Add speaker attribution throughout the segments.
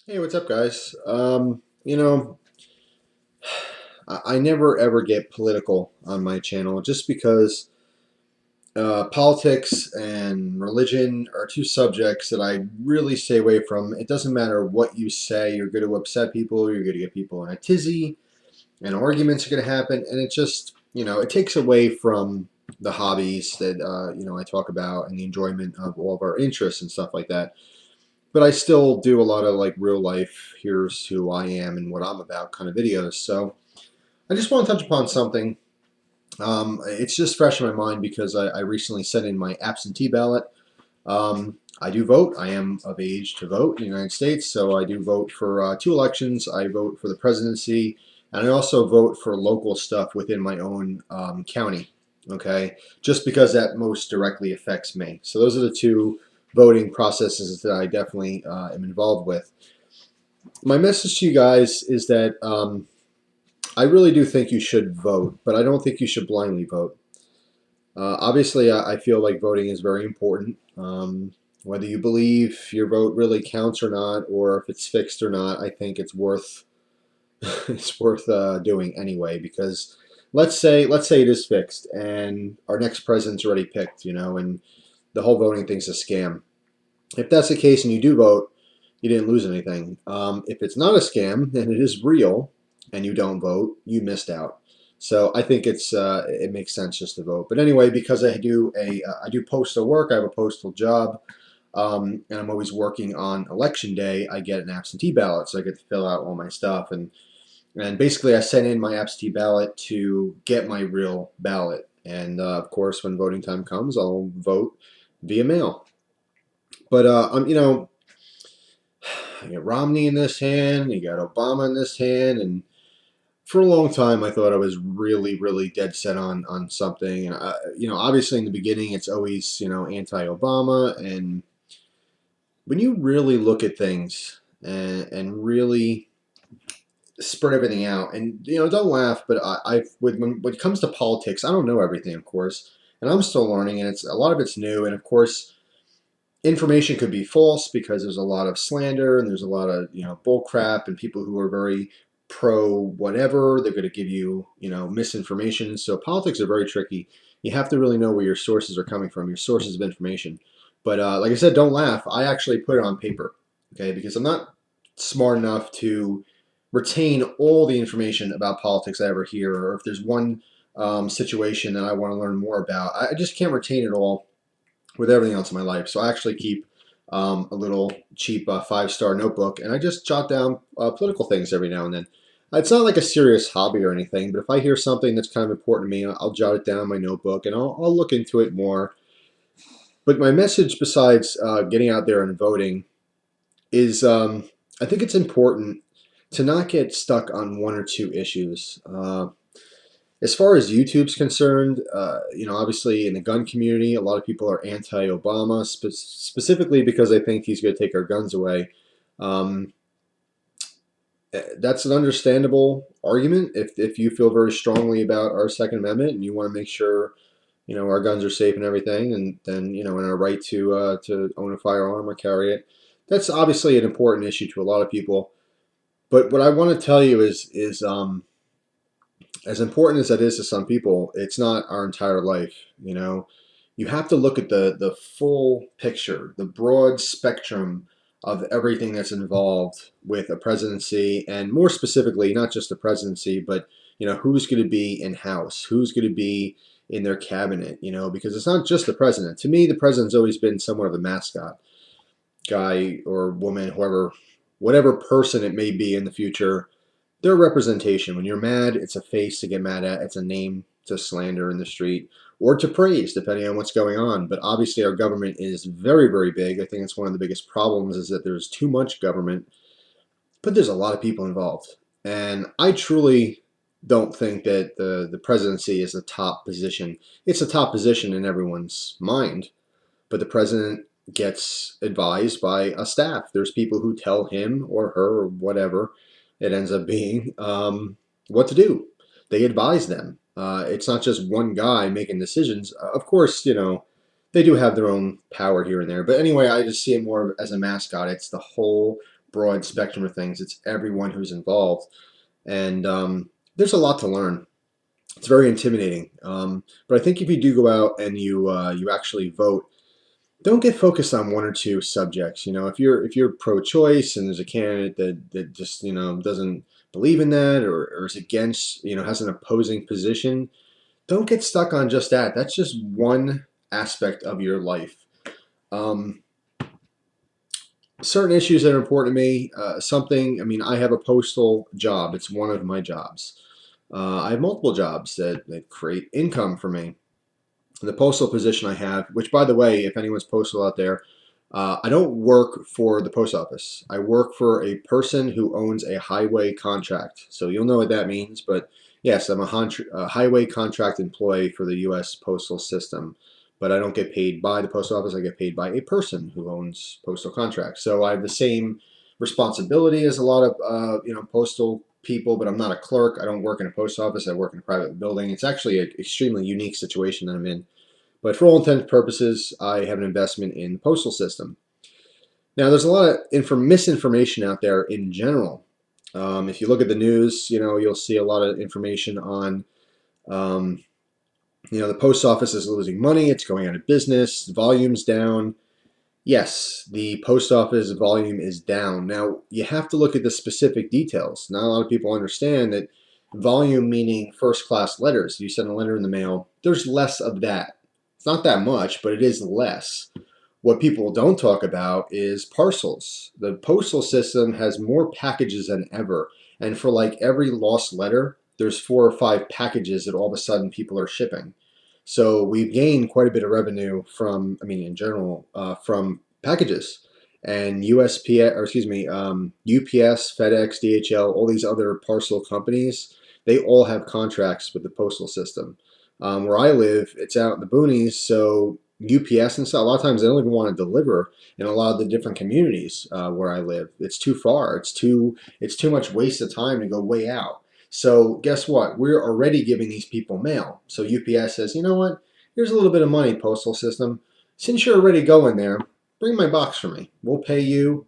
Speaker 1: Hey, what's up, guys? I never ever get political on my channel just because politics and religion are two subjects that I really stay away from. It doesn't matter what you say, you're going to upset people, you're going to get people in a tizzy, and arguments are going to happen, and it just, it takes away from the hobbies that, I talk about and the enjoyment of all of our interests and stuff like that. But I still do a lot of like real life, here's who I am and what I'm about kind of videos. So I just want to touch upon something. It's just fresh in my mind because I recently sent in my absentee ballot. I do vote. I am of age to vote in the United States, so I do vote for two elections. I vote for the presidency, and I also vote for local stuff within my own county. Okay, just because that most directly affects me. So those are the two voting processes that I definitely am involved with. My message to you guys is that I really do think you should vote, but I don't think you should blindly vote. Obviously, I feel like voting is very important. Whether you believe your vote really counts or not, or if it's fixed or not, I think it's worth it's worth doing anyway. Because let's say it is fixed and our next president's already picked, and the whole voting thing's a scam. If that's the case and you do vote, you didn't lose anything. If it's not a scam and it is real and you don't vote, you missed out. So I think it makes sense just to vote. But anyway, because I do postal work, I have a postal job, and I'm always working on election day. I get an absentee ballot, so I get to fill out all my stuff, and basically I send in my absentee ballot to get my real ballot. And of course, when voting time comes, I'll vote via mail. But you got Romney in this hand, you got Obama in this hand, and for a long time I thought I was really, really dead set on something. And obviously in the beginning it's always anti-Obama, and when you really look at things and really spread everything out, and don't laugh, but when it comes to politics, I don't know everything, of course, and I'm still learning, and it's a lot of it's new, and of course information could be false because there's a lot of slander and there's a lot of bull crap and people who are very pro whatever, they're going to give you misinformation. So politics are very tricky. You have to really know where your sources are coming from, your sources of information. But like I said, don't laugh. I actually put it on paper, okay, because I'm not smart enough to retain all the information about politics I ever hear, or if there's one situation that I want to learn more about, I just can't retain it all with everything else in my life. So I actually keep a little cheap 5-star notebook, and I just jot down political things every now and then. It's not like a serious hobby or anything, but if I hear something that's kind of important to me, I'll jot it down in my notebook and I'll look into it more. But my message, besides getting out there and voting, is I think it's important to not get stuck on one or two issues. As far as YouTube's concerned, obviously in the gun community, a lot of people are anti-Obama, specifically because they think he's going to take our guns away. Um, that's an understandable argument if you feel very strongly about our Second Amendment and you want to make sure our guns are safe and everything, and then in our right to own a firearm or carry it. That's obviously an important issue to a lot of people. But what I want to tell you is as important as that is to some people, it's not our entire life. You have to look at the full picture, the broad spectrum of everything that's involved with a presidency, and more specifically, not just the presidency, but who's going to be in house, who's going to be in their cabinet. Because it's not just the president. To me, the president's always been somewhat of a mascot, guy or woman, whoever, whatever person it may be in the future. Their representation. When you're mad, it's a face to get mad at. It's a name to slander in the street or to praise, depending on what's going on. But obviously, our government is very, very big. I think it's one of the biggest problems is that there's too much government, but there's a lot of people involved. And I truly don't think that the presidency is the top position. It's a top position in everyone's mind, but the president gets advised by a staff. There's people who tell him or her or whatever it ends up being what to do. They advise them. It's not just one guy making decisions. Of course, they do have their own power here and there. But anyway, I just see it more as a mascot. It's the whole broad spectrum of things. It's everyone who's involved, and there's a lot to learn. It's very intimidating. But I think if you do go out and you actually vote, don't get focused on one or two subjects. You know, if you're pro-choice and there's a candidate that just doesn't believe in that, or is against, has an opposing position, don't get stuck on just that. That's just one aspect of your life. Um, Certain issues that are important to me. I mean, I have a postal job. It's one of my jobs. I have multiple jobs that create income for me. The postal position I have, which, by the way, if anyone's postal out there, I don't work for the post office. I work for a person who owns a highway contract. So you'll know what that means. But yes, I'm a highway contract employee for the U.S. postal system. But I don't get paid by the post office. I get paid by a person who owns postal contracts. So I have the same responsibility as a lot of postal people, but I'm not a clerk. I don't work in a post office. I work in a private building. It's actually an extremely unique situation that I'm in. But for all intents and purposes, I have an investment in the postal system. Now, there's a lot of misinformation out there in general. If you look at the news, you'll see a lot of information on, um, the post office is losing money, it's going out of business, volume's down. Yes, the post office volume is down. Now, you have to look at the specific details. Not a lot of people understand that volume meaning first class letters. You send a letter in the mail, there's less of that. It's not that much, but it is less. What people don't talk about is parcels. The postal system has more packages than ever. And for like every lost letter, there's 4 or 5 packages that all of a sudden people are shipping. So we've gained quite a bit of revenue from, I mean, in general, from packages. And USPS, or excuse me, UPS, FedEx, DHL, all these other parcel companies, they all have contracts with the postal system. Where I live, it's out in the boonies, so UPS and stuff, a lot of times they don't even want to deliver in a lot of the different communities where I live. It's too far. It's too much waste of time to go way out. So guess what? We're already giving these people mail. So UPS says, you know what? Here's a little bit of money, postal system. Since you're already going there, bring my box for me. We'll pay you.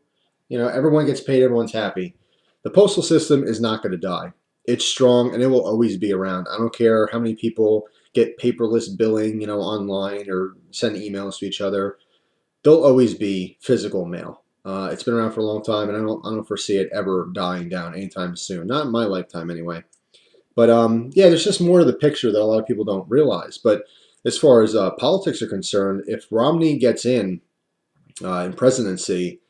Speaker 1: Everyone gets paid. Everyone's happy. The postal system is not going to die. It's strong and it will always be around. I don't care how many people get paperless billing, online or send emails to each other. There'll always be physical mail. It's been around for a long time, and I don't foresee it ever dying down anytime soon. Not in my lifetime, anyway. But yeah, there's just more to the picture that a lot of people don't realize. But as far as politics are concerned, if Romney gets in presidency,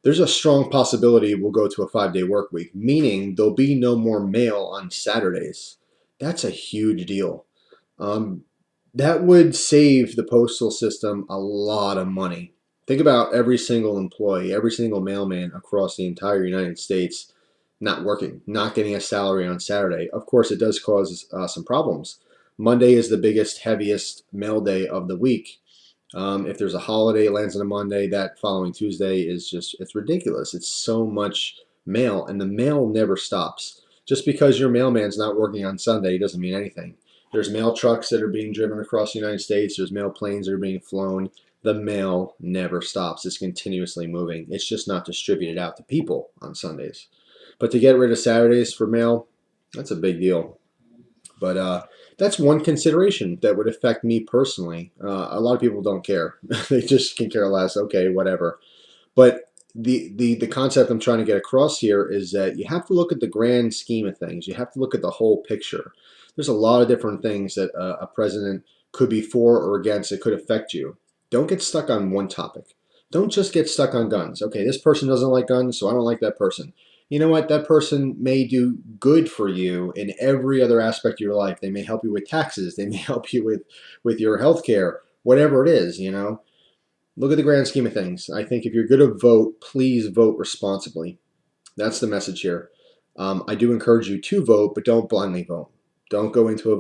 Speaker 1: there's a strong possibility we'll go to a 5-day work week, meaning there'll be no more mail on Saturdays. That's a huge deal. Um, that would save the postal system a lot of money. Think about every single employee, every single mailman across the entire United States not working, not getting a salary on Saturday. Of course, it does cause some problems. Monday is the biggest, heaviest mail day of the week. If there's a holiday, it lands on a Monday. That following Tuesday it's ridiculous. It's so much mail, and the mail never stops. Just because your mailman's not working on Sunday doesn't mean anything. There's mail trucks that are being driven across the United States. There's mail planes that are being flown. The mail never stops. It's continuously moving. It's just not distributed out to people on Sundays. But to get rid of Saturdays for mail, that's a big deal. But that's one consideration that would affect me personally. A lot of people don't care. They just can care less. Okay, whatever. But the concept I'm trying to get across here is that you have to look at the grand scheme of things. You have to look at the whole picture. There's a lot of different things that a president could be for or against that could affect you. Don't get stuck on one topic. Don't just get stuck on guns. Okay, this person doesn't like guns, so I don't like that person. You know what? That person may do good for you in every other aspect of your life. They may help you with taxes. They may help you with your health care, whatever it is. Look at the grand scheme of things. I think if you're going to vote, please vote responsibly. That's the message here. I do encourage you to vote, but don't blindly vote. Don't go into a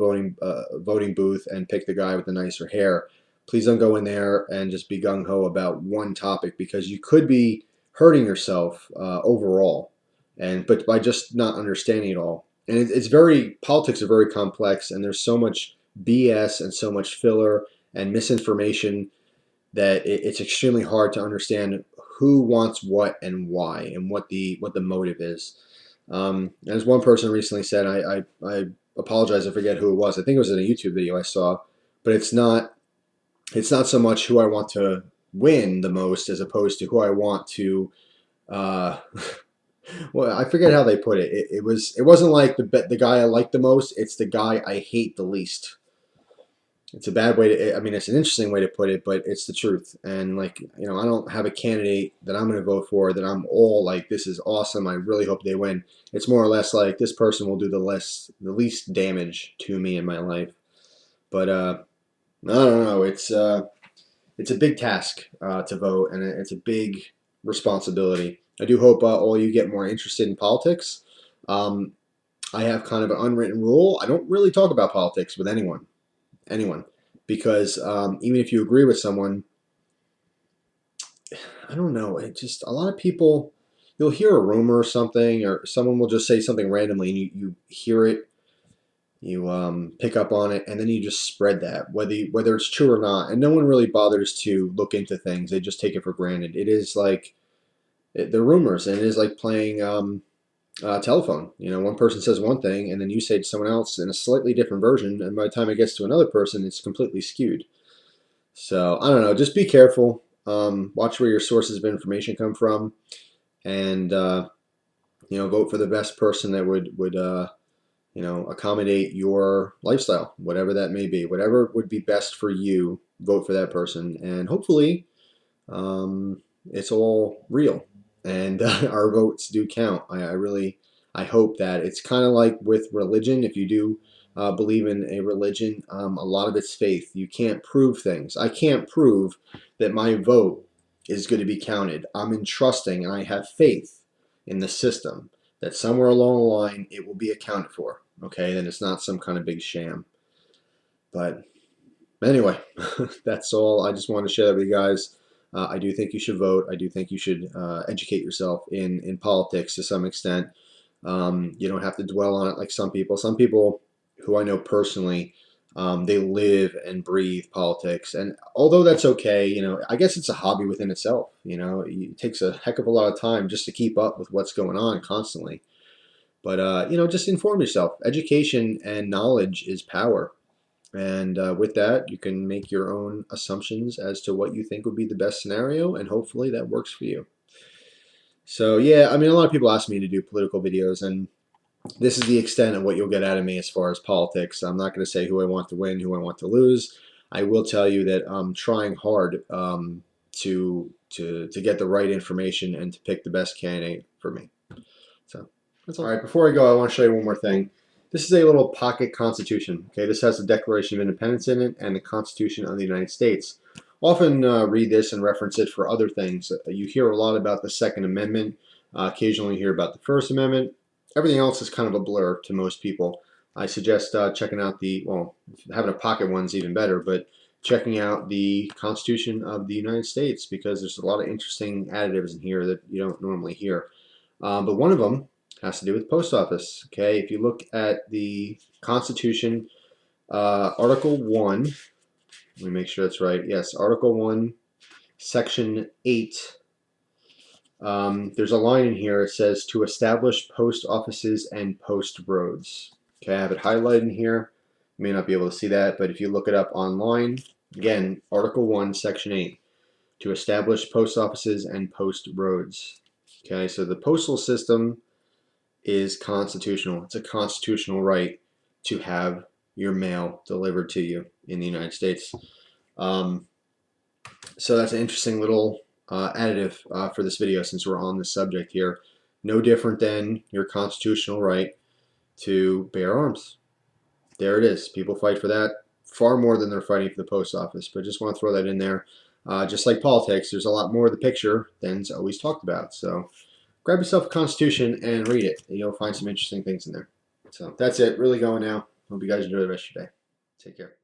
Speaker 1: voting booth and pick the guy with the nicer hair. Please don't go in there and just be gung-ho about one topic, because you could be hurting yourself overall, but by just not understanding it all. And politics are very complex, and there's so much BS and so much filler and misinformation that it's extremely hard to understand who wants what and why, and what the motive is. As one person recently said, I apologize, I forget who it was. I think it was in a YouTube video I saw, but it's not so much who I want to win the most as opposed to who I want to. Uh, well, I forget how they put it. It wasn't like the guy I like the most. It's the guy I hate the least. It's a bad way to. I mean, it's an interesting way to put it, but it's the truth. And like I don't have a candidate that I'm going to vote for that I'm all like, this is awesome. I really hope they win. It's more or less like this person will do the least damage to me in my life. But I don't know. It's a big task to vote, and it's a big responsibility. I do hope all you get more interested in politics. Um, I have kind of an unwritten rule. I don't really talk about politics with anyone, because even if you agree with someone, I don't know. It just a lot of people. You'll hear a rumor or something, or someone will just say something randomly, and you hear it, you pick up on it, and then you just spread that, whether it's true or not, and no one really bothers to look into things. They just take it for granted. It is like they're rumors, and it is like playing telephone. One person says one thing, and then you say to someone else in a slightly different version, and by the time it gets to another person, it's completely skewed. So I don't know. Just be careful. Watch where your sources of information come from, and vote for the best person that would accommodate your lifestyle, whatever that may be, whatever would be best for you. Vote for that person, and hopefully, it's all real, and our votes do count. I hope that it's kind of like with religion. If you do believe in a religion, a lot of it's faith. You can't prove things. I can't prove that my vote is going to be counted. I'm entrusting and I have faith in the system that somewhere along the line it will be accounted for. Okay, then it's not some kind of big sham. But anyway, that's all. I just wanted to share that with you guys. I do think you should vote. I do think you should educate yourself in politics to some extent. You don't have to dwell on it like some people. Some people who I know personally, they live and breathe politics. And although that's okay, I guess it's a hobby within itself. It takes a heck of a lot of time just to keep up with what's going on constantly. But, just inform yourself. Education and knowledge is power. And with that, you can make your own assumptions as to what you think would be the best scenario, and hopefully that works for you. So, yeah, I mean, a lot of people ask me to do political videos, and this is the extent of what you'll get out of me as far as politics. I'm not going to say who I want to win, who I want to lose. I will tell you that I'm trying hard to get the right information and to pick the best candidate for me. So that's all right. Before I go, I want to show you one more thing. This is a little pocket constitution. Okay, this has the Declaration of Independence in it and the Constitution of the United States. Often read this and reference it for other things. You hear a lot about the Second Amendment. Occasionally you hear about the First Amendment. Everything else is kind of a blur to most people. I suggest checking out having a pocket one's even better, but checking out the Constitution of the United States, because there's a lot of interesting additives in here that you don't normally hear. But one of them has to do with post office. Okay, if you look at the Constitution, Article 1, let me make sure that's right. Yes, Article 1, Section 8. There's a line in here. It says to establish post offices and post roads. Okay, I have it highlighted in here. You may not be able to see that, but if you look it up online, again, Article 1, Section 8, to establish post offices and post roads. Okay, so the postal system is constitutional. It's a constitutional right to have your mail delivered to you in the United States. So that's an interesting little additive for this video, since we're on the subject here. No different than your constitutional right to bear arms. There it is. People fight for that far more than they're fighting for the post office. But just want to throw that in there. Just like politics, there's a lot more of the picture than's always talked about. So grab yourself a Constitution and read it. And you'll find some interesting things in there. So that's it. Really going now. Hope you guys enjoy the rest of your day. Take care.